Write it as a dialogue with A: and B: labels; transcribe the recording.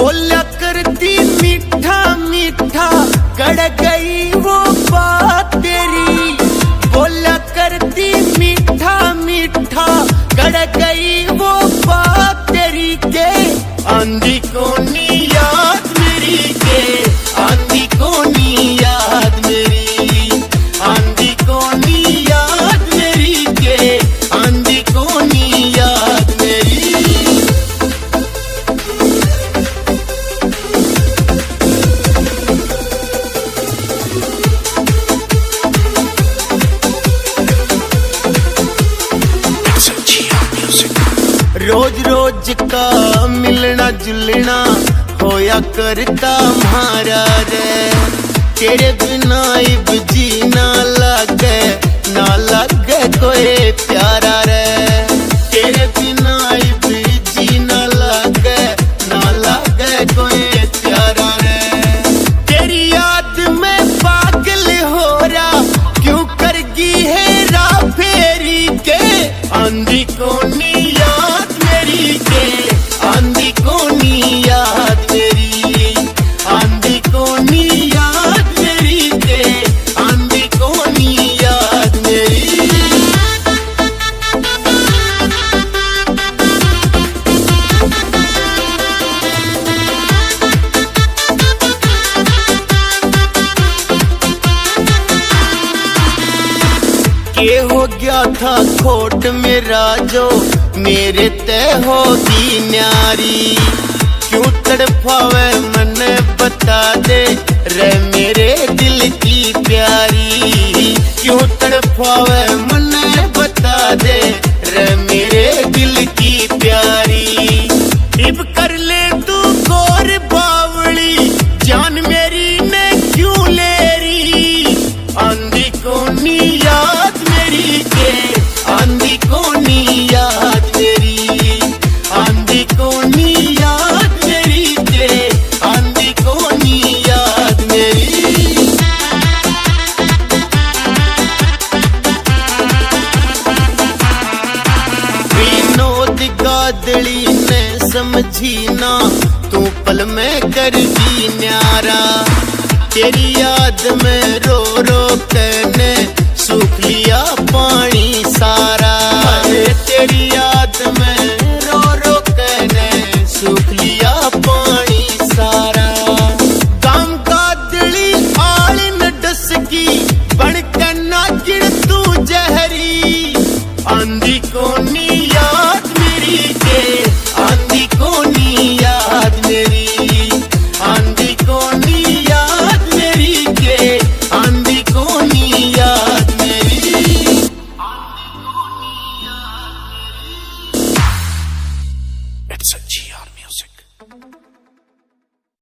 A: बोला करती मीठा मीठा, गड़ गई वो बात तेरी। बोला करती मीठा मीठा, गड़ गई वो बात तेरी के। आंधी कोनी याद मेरी के, आंधी कोनी याद मेरी, आंधी कोनी याद मेरी के, आंधी कोनी याद मेरी। रोज रोज का मिलना जुलना होया करता म्हारा रे। तेरे बिना इब जीना लागे, ना लागे कोई प्यारा रे। तेरे बिना इब जीना लागे, ना लागे कोई प्यारा रे। तेरी याद में पागल हो रहा, क्यों करगी है रा फेरी के। आंधी कोनी याद मेरी के, आंधी कोनी याद मेरी, आंधी कोनी याद मेरी के, आंधी कोनी याद मेरी। के हो गया था खोट मेरा जो मेरे तय होगी न्यारी। क्यों तड़पावे मन बता दे रे मेरे दिल की प्यारी। क्यों तड़पावे मन बता दे रे मेरे दिल की प्यारी। इब कर ले तू गौर बावली, जान मेरी ने क्यों ले री। आंधी कोनी याद मेरी के, आंधी कोनी याद मेरी, आंधी कोनी याद मेरी के, आंधी कोनी याद मेरी। विनोद गादड़ी ने समझी ना, तू पल में कर दी न्यारा। तेरी याद में रो रो कहने सूख लिया पानी सारा।